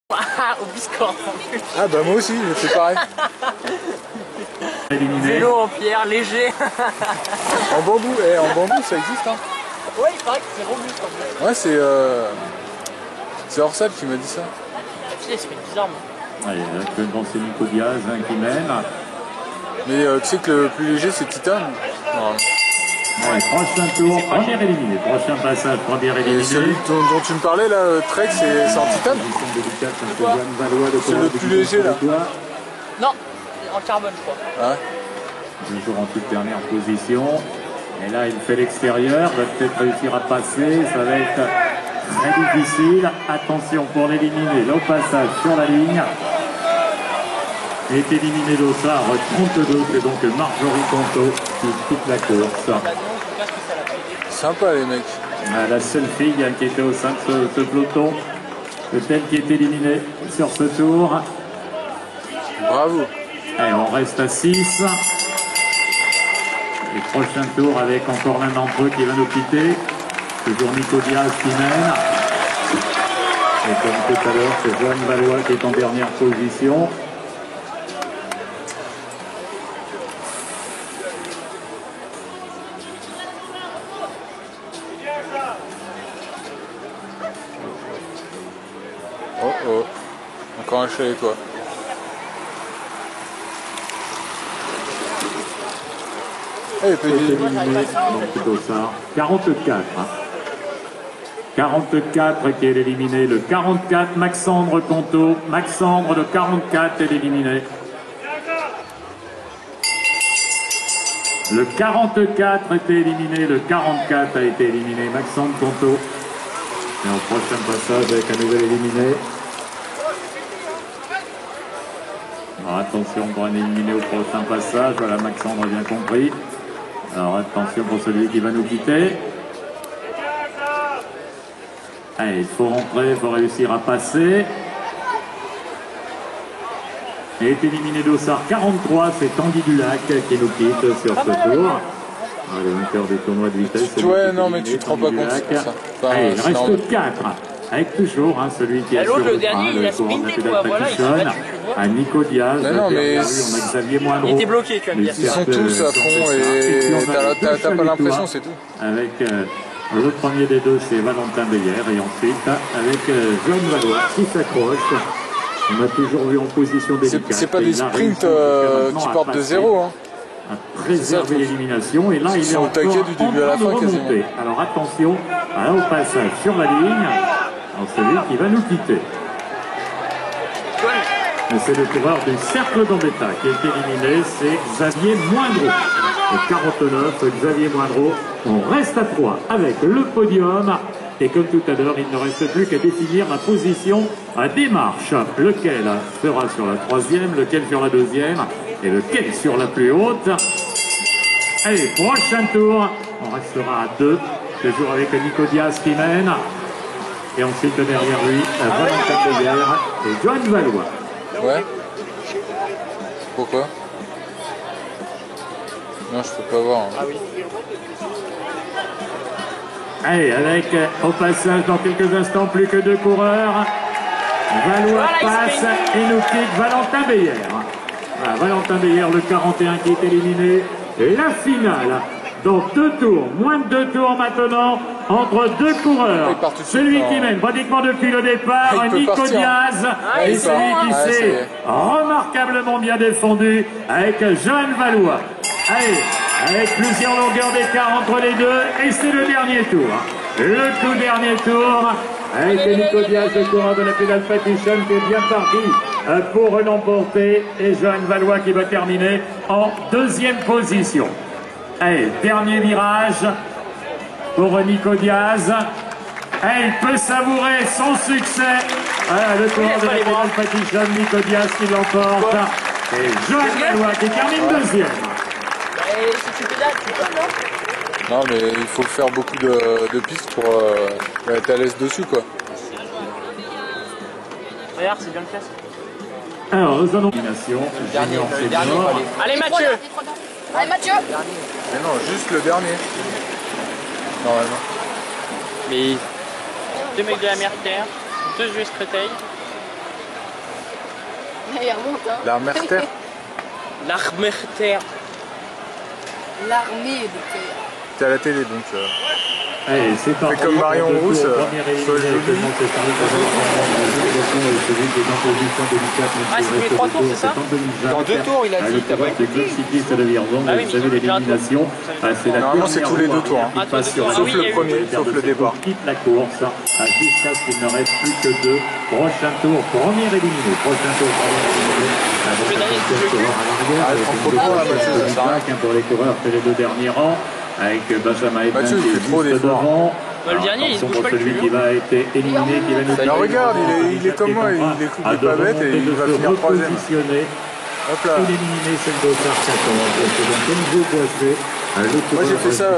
Au Biscorp. Ah bah moi aussi, c'est pareil. Vélo en pierre, léger. En bambou, en bambou ça existe hein. Ouais, il paraît que c'est robuste en plus. Ouais, c'est Orsab qui m'a dit ça. La fille elle se fait bizarre moi. Allez, actuellement c'est Nico Diaz qui mène. Mais tu sais que le plus léger c'est Titan. Ouais, prochain tour, premier éliminé. Prochain passage, premier éliminé. Et celui dont tu me parlais là, Trek, c'est en Titan. C'est le plus léger là. Non, en carbone je crois. Ah ouais. Toujours en toute dernière position. Et là il fait l'extérieur, va peut-être réussir à passer. Ça va être très difficile. Attention pour l'éliminer. Au passage sur la ligne. Est éliminé Dossard, 32, c'est donc Marjorie Conto qui quitte la course. Sympa les mecs. La seule fille qui était au sein de ce peloton, peut-être qui est éliminée sur ce tour. Bravo. Allez, on reste à 6. Et prochain tour avec encore l'un d'entre eux qui va nous quitter. Toujours Nico Diaz qui mène. Et comme tout à l'heure, c'est Joanne Valois qui est en dernière position. Oh oh. Encore un chalet quoi. Eh, Est éliminé, donc plutôt ça. 44. 44 qui est éliminé. Le 44, Maxandre Conto. Maxandre, le 44 est éliminé. Le 44 était éliminé. Le 44 a été éliminé. Maxandre Conto. Et en prochain passage avec un nouvel éliminé. Alors attention pour un éliminé au prochain passage. Voilà, Maxandre a bien compris. Alors attention pour celui qui va nous quitter. Allez, il faut rentrer, il faut réussir à passer. Et est éliminé Dossard 43, c'est Tanguy Dulac qui nous quitte sur ce tour. Le vainqueur du tournoi de vitesse. Ouais, non, mais tu te rends pas compte de ça. Enfin, allez, il reste 4. Avec toujours celui qui a sur le dernier, il a sprinté quoi, voilà, il s'est battu, à Nico Diaz. Non, mais on a Xavier Moindreau. Il était bloqué, tu vas me dire. Ils sont tous à fond et t'as pas l'impression, c'est tout. Avec le premier des deux, c'est Valentin Beyer. Et ensuite, avec Joanne Valois qui s'accroche. On a toujours vu en position délicate. C'est pas des sprints qui partent de zéro. Hein. À préserver l'élimination. Et là, il est au taquet du début à la fin quasiment. Alors attention, au passage sur la ligne. Alors celui qui va nous quitter. C'est le coureur du Cercle d'Ambetta qui est éliminé, c'est Xavier Moindreau. Le 49, Xavier Moindreau. On reste à 3 avec le podium. Et comme tout à l'heure, il ne reste plus qu'à définir la position à démarche. Lequel sera sur la troisième, lequel sur la deuxième et lequel sur la plus haute. Allez, prochain tour. On restera à 2. Toujours avec Nico Diaz qui mène. Et ensuite derrière lui, Valentin Beyer et Joanne Valois. Ouais. Pourquoi? Non, je peux pas voir. Hein. Ah oui. Allez, avec au passage dans quelques instants plus que 2 coureurs. Valois passe et nous quitte Valentin Beyer. Voilà, Valentin Beyer, le 41 qui est éliminé. Et la finale, dans 2 tours, moins de 2 tours maintenant, entre 2 coureurs. Celui qui mène pratiquement depuis le départ, Nico Diaz, et celui qui s'est remarquablement bien défendu avec Joanne Valois. Allez, avec plusieurs longueurs d'écart entre les deux, et c'est le dernier tour. Le tout dernier tour, avec Nico Diaz, le coureur de la Pedal Petition, qui est bien parti pour l'emporter, et Joanne Valois qui va terminer en 2e position. Allez, dernier virage pour Nico Diaz. Et il peut savourer son succès. Voilà, le coureur de la Pedal Petition, Nico Diaz qui l'emporte. Et Joanne Valois qui termine 2e. Si tu pédales, tu peux, non? Non, mais il faut faire beaucoup de pistes pour être à l'aise dessus, quoi. Regarde, c'est bien le classe. Alors, nous allons... Le dernier, allez, Mathieu! Allez, Mathieu! Mais non, juste le dernier. Normalement. Mais 2 mecs de la mer terre, 2 US Créteil, Il remonte, hein. L'Armerter. L'Armerter. L'armée de terre. T'es à la télé donc. Allez, c'est parti. Fais comme Marion Rousse, Soit je le dis. Ah, c'est tous les 3 tours, c'est ça? Dans 2 tours, il a dit. T'as pas écouté? cycliste de Vierzon, Ah oui, vous savez mais j'ai un tour. l'élimination. C'est la Normalement, c'est dernière tous les 2 voie tours. qui passe sur Sauf le premier, sauf le départ. quitte la course jusqu'à ce qu'il ne reste plus que 2. Prochain tour, premier éliminé. Prochain tour, premier éliminé. Le dernier, c'est le cul. Ah, le 33 là, Mathieu, ça sert à rien. Pour les coureurs, c'est les 2 derniers rangs. Avec Benjamin Edman Mathieu, il qui fait est trop juste d'efforts. devant. Bah, le dernier, il se bouge pas le celui cul. qui va être éliminé, qui va nous Alors regarde, il est comme moi, il est pas bête et il va finir 3ème. Hop là. Éliminé, c'est le Dossard 14. C'est donc Enzo Boissé. Moi, j'ai fait ça,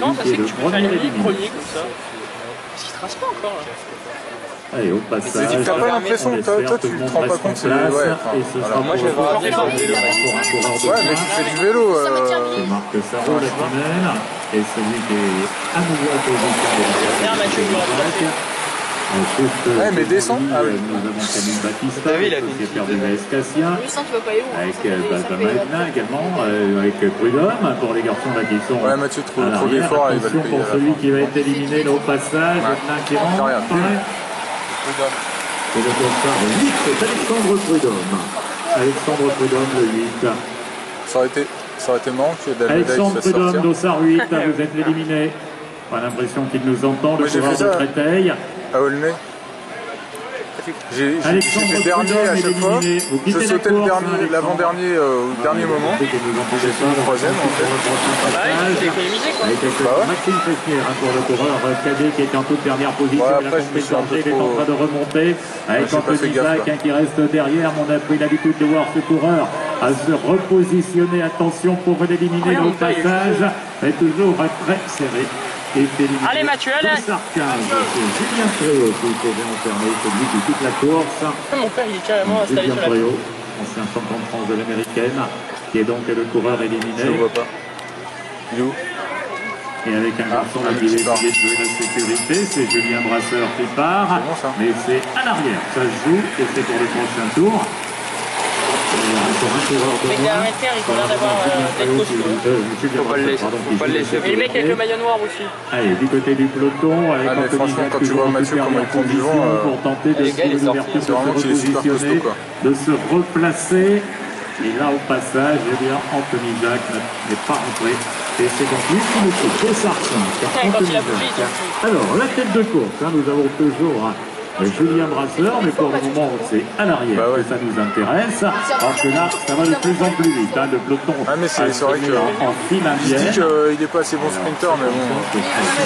Non, ça c'est que tu peux faire une chronique comme ça. Parce qu'il trace pas encore là. Allez, au passage. T'as pas l'impression, toi tu te rends pas compte, c'est. Ouais, alors moi, je vais voir des fois vélo. Ouais, mais tu fais du vélo. C'est Marc Sarro, la finale. Et celui qui est à nouveau en position de Merde, Mathieu, il m'aurait placé. Ouais, mais descends. Ah oui. Nous avons Camille Baptista, T'as vu, il a fait qui est perdu de Escassia. Lui, sans tu vas pas aller où? Avec Benjamin Edna également, avec Prud'homme pour les garçons là qui sont. Ouais, Mathieu, trop à l'arrière. d'efforts, il va le Attention payer. pour celui qui va être éliminé là, au passage. Ouais. Edna qui rentre. Regarde, Et le dossard 8, c'est Alexandre Prud'homme. Alexandre Prud'homme, le 8. Ça aurait été marrant que Dalmeda Alexandre se fasse Prud'homme, sortir. dossard 8, vous êtes éliminé. Pas l'impression qu'il nous entend, le Moi, j'ai coureur fait de ça. Créteil. À Aulnay. J'ai Alexandre fait dernier Prud'homme à est chaque fois. éliminé. Vous Je quittez la sautais le course, dernier, Alexandre. l'avant-dernier au dernier moment. J'ai fini 3ème en fait. Bah ouais, tu t'es économisé quoi. Avec Bah ouais. Maxime Fessnier pour le coureur cadet qui est en toute dernière position. Ouais, Il a après, je me suis un peu il est en trop- train de remonter. Avec j'ai pas fait Anthony gaffe, Isaac quoi. qui reste derrière. On a pris l'habitude de voir ce coureur à se repositionner. Attention pour l'éliminer Regarde, au passage. Mais toujours très serré. Allez, Mathieu, allez. Dossard 15, c'est Julien Préau qui était enfermé, c'est lui qui quitte la course. Mon père il est carrément installé Julien sur la Préau, ancien champion de France de l'américaine, qui est donc le coureur éliminé. Je le vois pas. Il est où? Et avec un garçon Ah, qui qui est part. essayé de jouer la sécurité, c'est Julien Brasseur qui part. C'est bon, ça. Mais c'est à l'arrière, ça se joue et c'est pour le prochain tour. Et encore un coureur de mec moins. derrière, ils ont l'air d'avoir d'être costauds. Faut pas le laisser, faut pas le laisser. Et le mec avec le maillot noir aussi. Allez, du côté du peloton, avec Ah, mais Anthony franchement, Jacques quand tu toujours vois en Mathieu, toute comment il dernière prend du position vent, pour tenter de les gars, il est trouver sorti. l'ouverture, C'est vraiment de se qu'il est super repositionner, costaud, quoi. de se replacer. Et là, au passage, eh bien, Anthony Jacques n'est pas rentré. Et c'est donc lui qui nous fait Dossard 5. Quand il a bougé, il Jacques. Alors, la tête de course, hein, nous avons toujours Julien Brasseur, mais pour le moment, c'est à l'arrière Bah ouais. que ça nous intéresse. Alors que là, ça va de plus en plus vite. Hein, le peloton Ah, mais c'est vrai que- en file Je dis indienne. qu'il est pas assez bon sprinter, mais bon,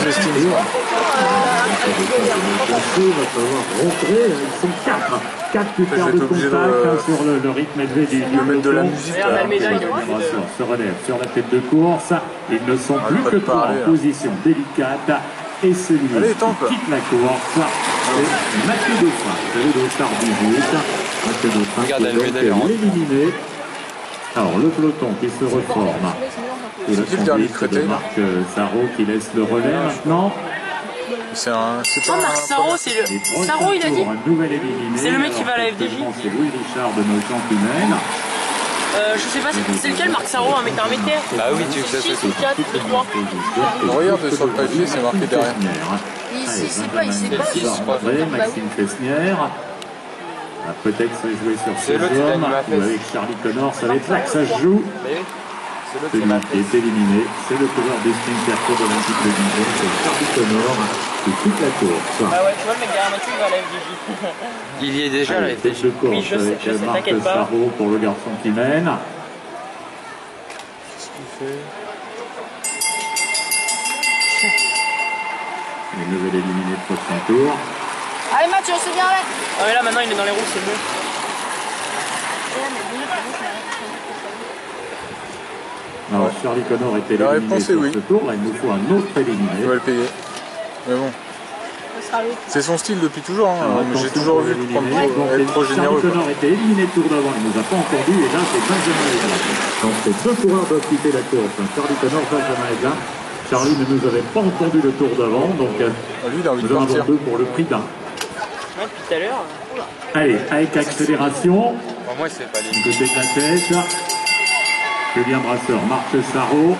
sous-estime. Il va falloir rentrer, ils sont 4. 4 qui Je vais perdent être obligé contact de- sur le rythme élevé du de mettre de la peloton. musique. Regarde, là. Almeida, il est Julien obligé de... Brasseur se relève sur la tête de course. Ils ne sont plus pas que de 3 parler, en là. position délicate. Et celui Allez, qui tente. quitte la course, c'est Mathieu Dauphin. C'est le Dossard 18. Mathieu Dauphin Regarde, qui est Almeida, il donc rentre. éliminé. Alors, le peloton qui se reforme. Et la qui le dernier conduite de Créteil, là Marc Sarro qui laisse le relais maintenant. C'est pas Oh, Marc Sarro, c'est le... Sarro, il a dit. C'est le mec qui va à la FDJ. C'est Louis Richard de nos Champimènes. Je sais pas, c'est lequel Marc Sarro, un mec d'un métier. Bah oui, tu sais, Si, c'est c'est 4, le 3. Regarde sur le papier, c'est marqué derrière. Il sait pas, il sait pas. Maxime Fessnier. Peut-être se jouer sur C'est ses l'autre qui hommes gagne ma ou fesse. avec Charlie Connor. Ça va être là que ça se joue. Mais oui, c'est l'autre Celui qui m'a qui fait. est éliminé, c'est le coureur du Sprinter Tour olympique de Dijon, c'est Charlie Connor qui quitte la course. Ah ouais, tu vois, le mec derrière Mathieu, il va à la FDJ. Il y est déjà là. Allez, tête de course Oui, je sais, avec Marc t'inquiète pas. Sarro pour le garçon qui mène. Il devait l'éliminer le prochain tour. Allez Mathieu, c'est bien là. Ah mais là, maintenant, il est dans les roues, c'est mieux. Alors, Charlie Connor était La éliminé réponse est sur oui. ce tour. Là, il nous faut un autre éliminé. Il va le payer. Mais bon, Ce sera l'autre. c'est son style depuis toujours. Alors, Hein. J'ai attention toujours pour vu l'éliminer. prendre Donc, être trop généreux. Charlie quoi. Connor était éliminé le tour d'avant, il ne nous a pas entendu, et là c'est Benjamin Edlin. Donc ces deux coureurs doivent quitter la course, Charlie Connor, Benjamin Edlin. Charlie ne nous avait pas entendu le tour d'avant, donc Lui, il a envie de nous en avons partir. deux pour le prix d'un. Ouais, depuis tout à l'heure. Allez, avec accélération, Pour moi, c'est pas les. Du côté de la tête, Julien Brasseur, Marc Sarrault,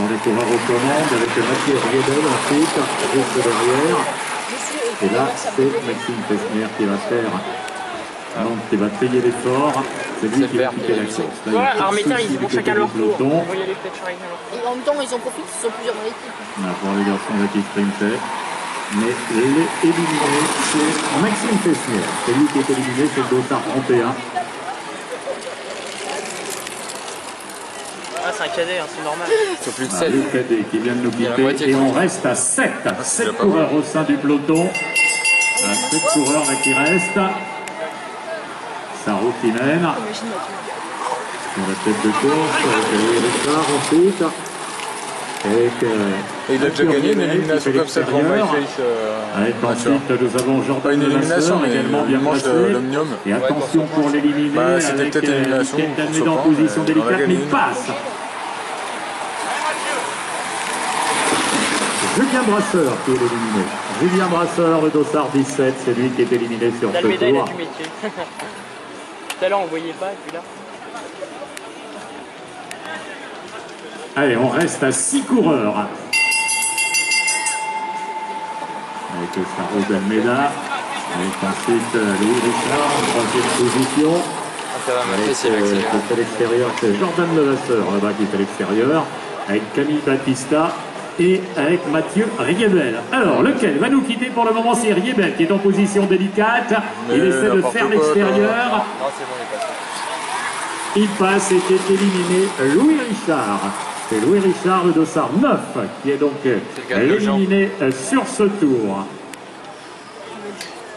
dans les coureurs aux commandes, avec Mathieu Riedel ensuite, juste derrière. Et là, c'est Maxime Fessner qui va faire. Donc, qui va payer l'effort. C'est lui qui va quitter la course. Voilà, Armétain, ils vont chacun leur tour. Ils vont y aller peut-être chacun leur tour. Et en même temps, ils en profitent, ils sont plusieurs dans l'équipe. Pour les garçons de qui sprintaient. Mais éliminé, c'est Maxime Fessner. C'est lui qui est éliminé, c'est le Dossard 31. Ah, c'est un cadet, hein, c'est normal. C'est plus de Le 7. cadet qui vient de nous quitter. moitié Et de on temps. reste à 7. 7 coureurs au sein du peloton. 7 coureurs là qui restent. Sarrault qui mène. Sur la tête de course, avec Richard ensuite. Avec, Et il a déjà gagné une élimination comme ça devant MyFace. avec ensuite, nous avons Jordan Pas une élimination, mais également bien il mange placé. l'omnium. Et attention pour l'éliminer. Bah, c'était avec peut-être élimination, Michael je Dalméda sais en pas, position mais on a délicate, mais gagné. il passe. Julien Brasseur qui est éliminé. Julien Brasseur, le Dossard 17, c'est lui qui est éliminé sur ce Dalméda, il a tour. du métier. Tout à l'heure, on voyait pas, et puis là. Allez, on reste à 6 coureurs. Avec Sarrault Dalméda. Avec ensuite Louis Richard en troisième position. Ça va Avec m'apprécier, qui Maxime. fait l'extérieur, c'est Jordan Levasseur là-bas qui fait l'extérieur. Avec Camille Battista et avec Mathieu Riebel. Alors, lequel va nous quitter pour le moment? C'est Riebel qui est en position délicate. Mais Il essaie de n'importe faire quoi, l'extérieur. Non, c'est bon, il est passé. Il passe et qui est éliminé Louis Richard. C'est Louis Richard, le Dossard 9, qui est donc le gars de Nogent. éliminé sur ce tour.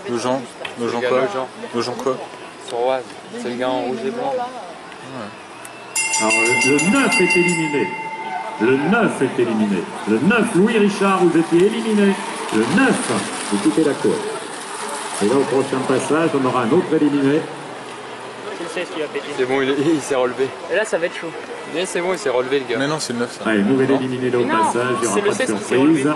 Nos gens Le gars quoi Nogent. Nos gens quoi Sur Oise. C'est le gars en rouge et blanc. Alors, le 9 est éliminé. Le 9 est éliminé. Le 9, Louis Richard, vous étiez éliminé. Le 9, vous quittez la course. Et là, au prochain passage, on aura un autre éliminé. C'est le 16 qui va péter. C'est bon, il s'est relevé. Et là, ça va être chaud. Mais c'est bon, il s'est relevé, le gars. Mais non, c'est le 9 ça. Allez, nouvel éliminé là au Mais non, passage, il n'y aura c'est le pas de 16 qui s'est surprise. relevé.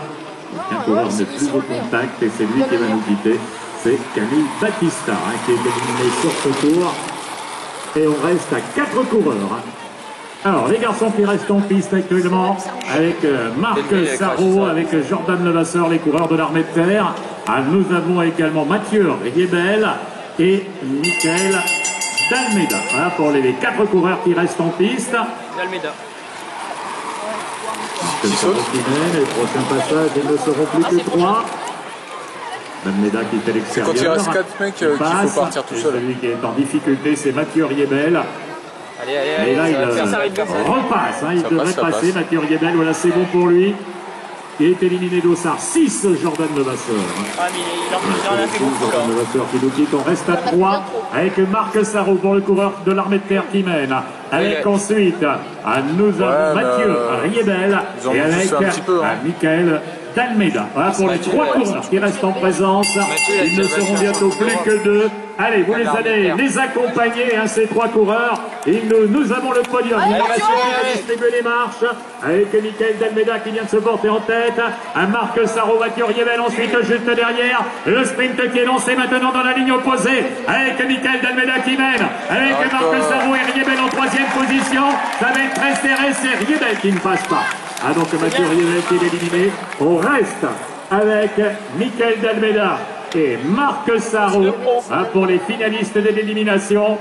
Un coureur n'est plus au contact et c'est lui qui va nous quitter. C'est Camille Battista qui est éliminé sur ce tour. Et on reste à 4 coureurs. Alors, les garçons qui restent en piste actuellement, avec Marc Sarrault, avec Jordan Levasseur, les coureurs de l'armée de terre. Ah, nous avons également Mathieu Riebel et Michael Dalméda. Voilà pour les 4 coureurs qui restent en piste. Dalméda. Les prochains passages, ils ne seront plus que 3. Dalméda qui fait l'extérieur. Quand il reste 4 mecs qu'il faut partir tout Et seul. celui qui est en difficulté, c'est Mathieu Riebel. Allez, allez, Et allez. là, il ça va faire, ça va être bien. repasse. Hein, il Ça devrait passe, ça passer. passe. Mathieu Riebel, voilà, c'est bon pour lui. Il est éliminé Dossard 6, Jordan Levasseur. Ah, mais il en a fait beaucoup, là. Jordan Levasseur qui nous quitte. On reste à 3 avec Marc Sarrault pour le coureur de l'armée de terre qui mène. Avec Oui. ensuite, nous avons mais, Mathieu Riebel ils en et ont tous avec fait un petit peu, hein. Michael Dalméda. Voilà pour les Mathieu, 3 ouais. coureurs qui restent en présence. Mathieu, il a Ils ne déjà seront battu bientôt un plus champion. que 2. Allez, vous les l'armée de allez terre. les accompagner, hein, ces 3 coureurs. Et nous avons le podium. Allez, Mathieu Mathieu, qui va allez. distribuer les marches avec Michael Dalméda qui vient de se porter en tête. Un Marc Sarrault, Mathieu Riebel ensuite juste derrière. Le sprint qui est lancé maintenant dans la ligne opposée avec Michael Dalméda qui mène. Avec D'accord. Marc Sarrault et Riebel en 3e position. Ça va être très serré, c'est Riebel qui ne passe pas. Ah donc Mathieu Riebel qui est éliminé. On reste avec Michael Dalméda et Marc Sarrault hein, pour les finalistes de l'élimination.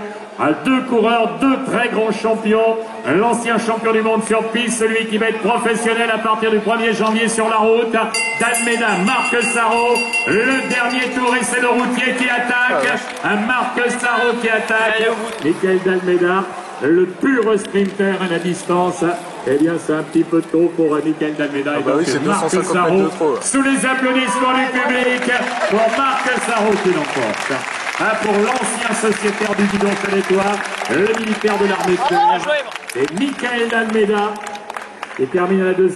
2 coureurs, 2 très grands champions. L'ancien champion du monde sur piste, celui qui va être professionnel à partir du 1er janvier sur la route. Dalméda, Marc Sarrault. Le dernier tour et c'est le routier qui attaque. Un Marc Sarrault qui attaque. Michael Dalméda, le pur sprinter à la distance. Eh bien, c'est un petit peu tôt pour Michael Dalméda. Ah Et bah donc, oui, c'est Marc 250 Sarrault, mètres de trop, là. sous les applaudissements du public, pour Marc Sarrault qui l'emporte. Ah, pour l'ancien sociétaire du guidon Salétois, le militaire de l'armée de terre, joué, et Michael Dalméda, qui termine à la 2e.